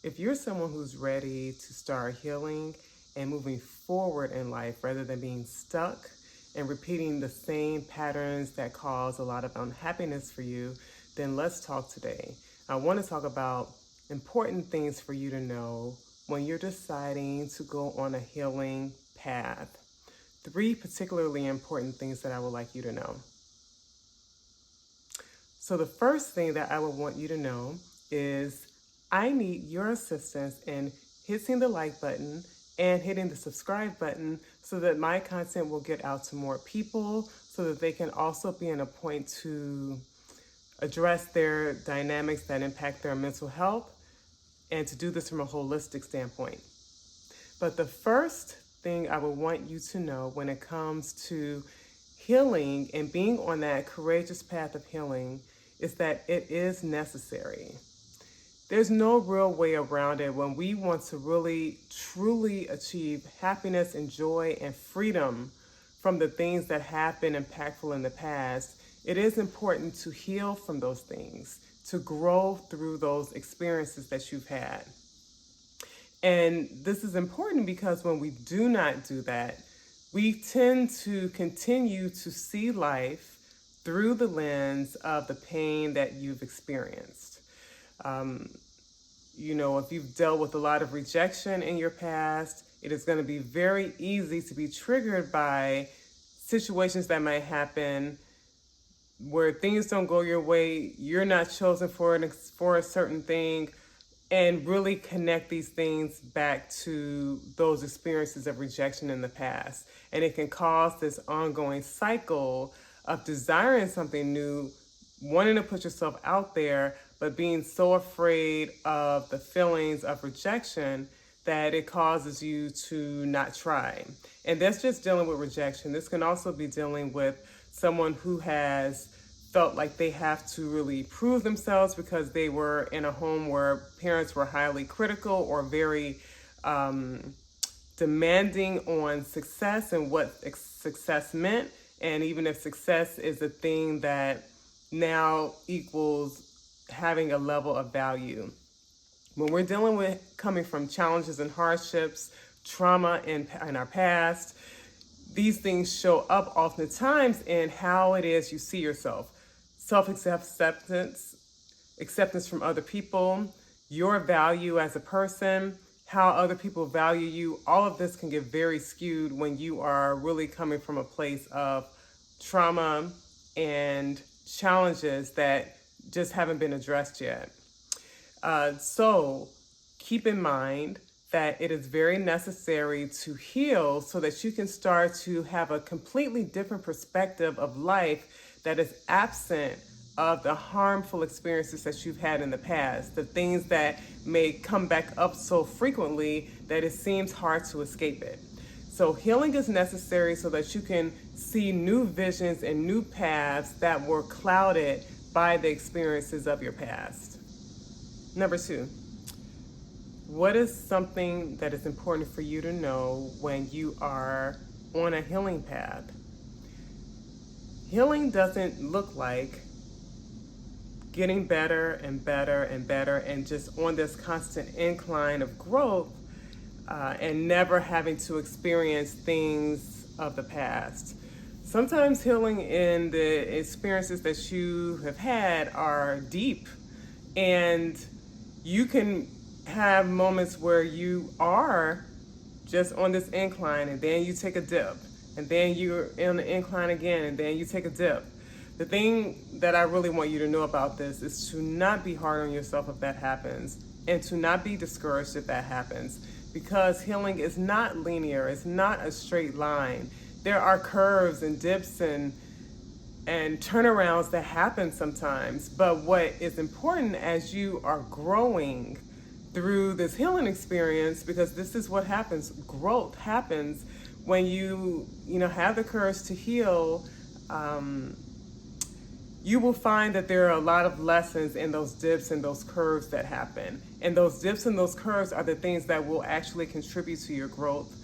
If you're someone who's ready to start healing and moving forward in life rather than being stuck and repeating the same patterns that cause a lot of unhappiness for you, then let's talk today. I want to talk about important things for you to know when you're deciding to go on a healing path. 3 particularly important things that I would like you to know. So the first thing that I would want you to know is I need your assistance in hitting the like button and hitting the subscribe button so that my content will get out to more people so that they can also be in a point to address their dynamics that impact their mental health and to do this from a holistic standpoint. But the first thing I would want you to know when it comes to healing and being on that courageous path of healing is that it is necessary. There's no real way around it when we want to really, truly achieve happiness and joy and freedom from the things that have been impactful in the past. It is important to heal from those things, to grow through those experiences that you've had. And this is important because when we do not do that, we tend to continue to see life through the lens of the pain that you've experienced. If you've dealt with a lot of rejection in your past, it is going to be very easy to be triggered by situations that might happen where things don't go your way, you're not chosen for a certain thing, and really connect these things back to those experiences of rejection in the past. And it can cause this ongoing cycle of desiring something new, wanting to put yourself out there, but being so afraid of the feelings of rejection that it causes you to not try. And that's just dealing with rejection. This can also be dealing with someone who has felt like they have to really prove themselves because they were in a home where parents were highly critical or very demanding on success and what success meant. And even if success is a thing that now equals having a level of value. When we're dealing with coming from challenges and hardships, trauma in our past, these things show up oftentimes in how it is you see yourself. Self-acceptance, acceptance from other people, your value as a person, how other people value you. All of this can get very skewed when you are really coming from a place of trauma and challenges that just haven't been addressed yet. So keep in mind that it is very necessary to heal so that you can start to have a completely different perspective of life that is absent of the harmful experiences that you've had in the past, the things that may come back up so frequently that it seems hard to escape it. So healing is necessary so that you can see new visions and new paths that were clouded by the experiences of your past. Number 2, what is something that is important for you to know when you are on a healing path? Healing doesn't look like getting better and better and better and just on this constant incline of growth and never having to experience things of the past. Sometimes healing in the experiences that you have had are deep, and you can have moments where you are just on this incline and then you take a dip, and then you're in the incline again and then you take a dip. The thing that I really want you to know about this is to not be hard on yourself if that happens, and to not be discouraged if that happens, because healing is not linear, it's not a straight line. There are curves and dips and turnarounds that happen sometimes. But what is important as you are growing through this healing experience, because this is what happens, growth happens when you have the courage to heal. You will find that there are a lot of lessons in those dips and those curves that happen. And those dips and those curves are the things that will actually contribute to your growth.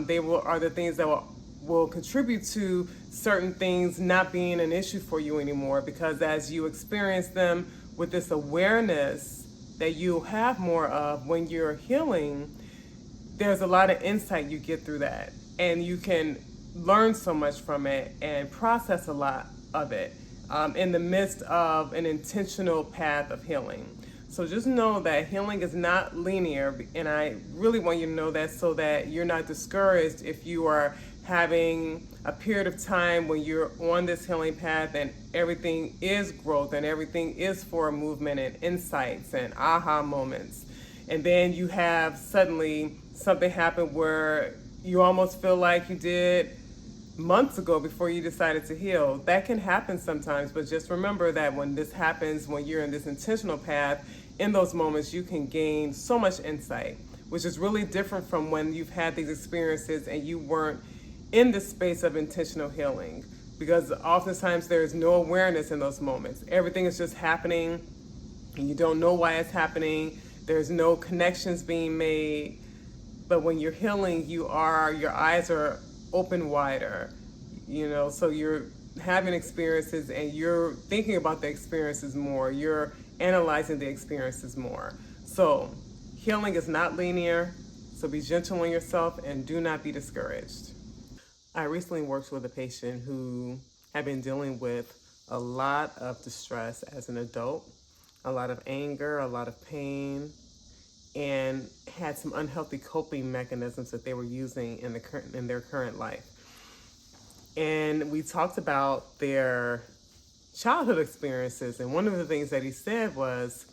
They are the things that will contribute to certain things not being an issue for you anymore, because as you experience them with this awareness that you'll have more of when you're healing, there's a lot of insight you get through that. And you can learn so much from it and process a lot of it in the midst of an intentional path of healing. So just know that healing is not linear, and I really want you to know that so that you're not discouraged if you are having a period of time when you're on this healing path and everything is growth and everything is for movement and insights and aha moments. And then you have suddenly something happen where you almost feel like you did months ago before you decided to heal. That can happen sometimes, but just remember that when this happens, when you're in this intentional path, in those moments you can gain so much insight, which is really different from when you've had these experiences and you weren't in the space of intentional healing, because oftentimes there is no awareness in those moments. Everything is just happening and you don't know why it's happening. There's no connections being made. But when you're healing, your eyes are open wider, so you're having experiences and you're thinking about the experiences more. You're analyzing the experiences more. So healing is not linear. So be gentle on yourself and do not be discouraged. I recently worked with a patient who had been dealing with a lot of distress as an adult, a lot of anger, a lot of pain, and had some unhealthy coping mechanisms that they were using in their current life. And we talked about their childhood experiences, and one of the things that he said was,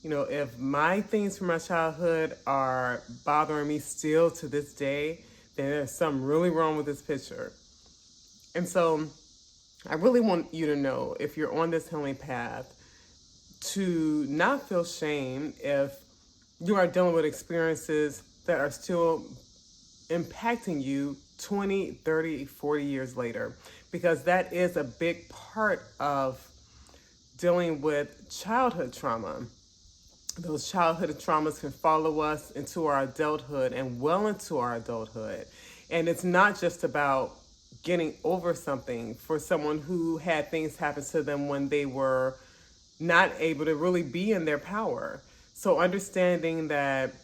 if my things from my childhood are bothering me still to this day, then there's something really wrong with this picture. And so I really want you to know, if you're on this healing path, to not feel shame if you are dealing with experiences that are still impacting you 20, 30, 40 years later, because that is a big part of dealing with childhood trauma. Those childhood traumas can follow us into our adulthood and well into our adulthood. And it's not just about getting over something. For someone who had things happen to them when they were not able to really be in their power. So understanding that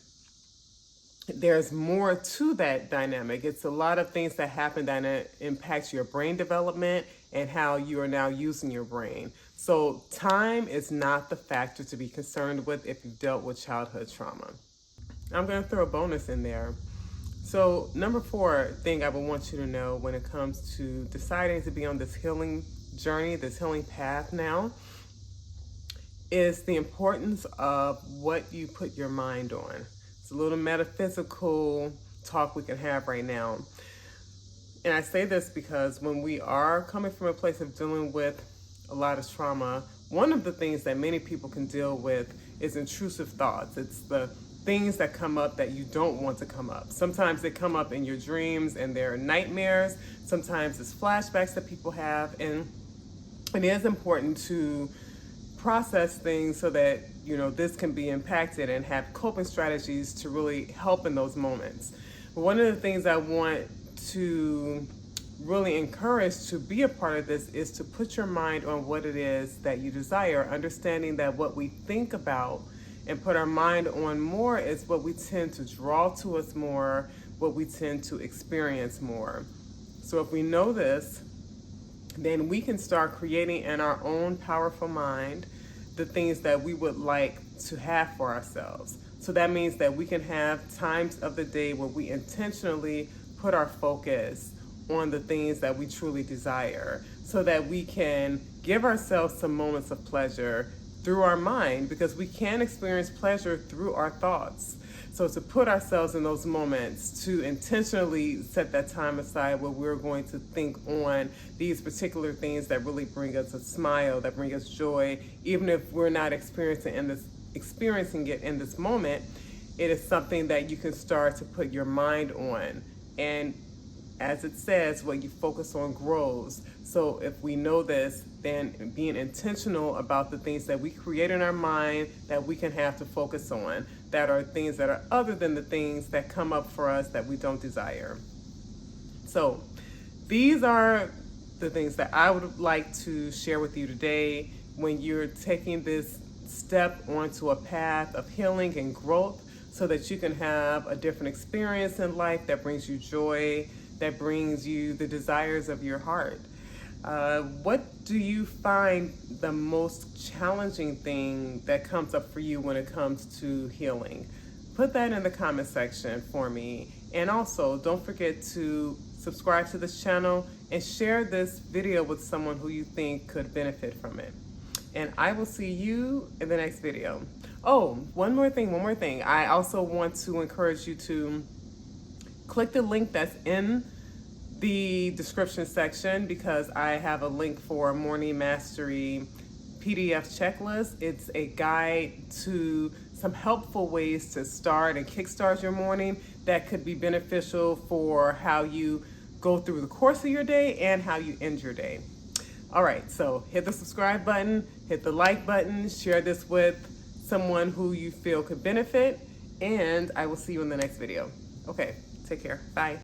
there's more to that dynamic. It's a lot of things that happen that impact your brain development and how you are now using your brain. So time is not the factor to be concerned with if you've dealt with childhood trauma. I'm going to throw a bonus in there. So number 4 thing I would want you to know when it comes to deciding to be on this healing journey, this healing path now, is the importance of what you put your mind on. It's a little metaphysical talk we can have right now. And I say this because when we are coming from a place of dealing with a lot of trauma, one of the things that many people can deal with is intrusive thoughts. It's the things that come up that you don't want to come up. Sometimes they come up in your dreams and they're nightmares. Sometimes it's flashbacks that people have. And it is important to process things so that this can be impacted and have coping strategies to really help in those moments. But one of the things I want to really encourage to be a part of this is to put your mind on what it is that you desire, understanding that what we think about and put our mind on more is what we tend to draw to us more, what we tend to experience more. So if we know this, then we can start creating in our own powerful mind the things that we would like to have for ourselves. So that means that we can have times of the day where we intentionally put our focus on the things that we truly desire, so that we can give ourselves some moments of pleasure through our mind, because we can experience pleasure through our thoughts. So to put ourselves in those moments, to intentionally set that time aside where we're going to think on these particular things that really bring us a smile, that bring us joy, even if we're not experiencing it in this moment, it is something that you can start to put your mind on. And as it says, what you focus on grows. So if we know this, then being intentional about the things that we create in our mind that we can have to focus on, that are things that are other than the things that come up for us that we don't desire. So these are the things that I would like to share with you today when you're taking this step onto a path of healing and growth so that you can have a different experience in life that brings you joy, that brings you the desires of your heart. What do you find the most challenging thing that comes up for you when it comes to healing? Put that in the comment section for me. And also, don't forget to subscribe to this channel and share this video with someone who you think could benefit from it. And I will see you in the next video. Oh, one more thing. I also want to encourage you to click the link that's in the description section, because I have a link for Morning Mastery PDF checklist. It's a guide to some helpful ways to start and kickstart your morning that could be beneficial for how you go through the course of your day and how you end your day. All right, so hit the subscribe button, hit the like button, share this with someone who you feel could benefit, and I will see you in the next video. Okay, take care. Bye.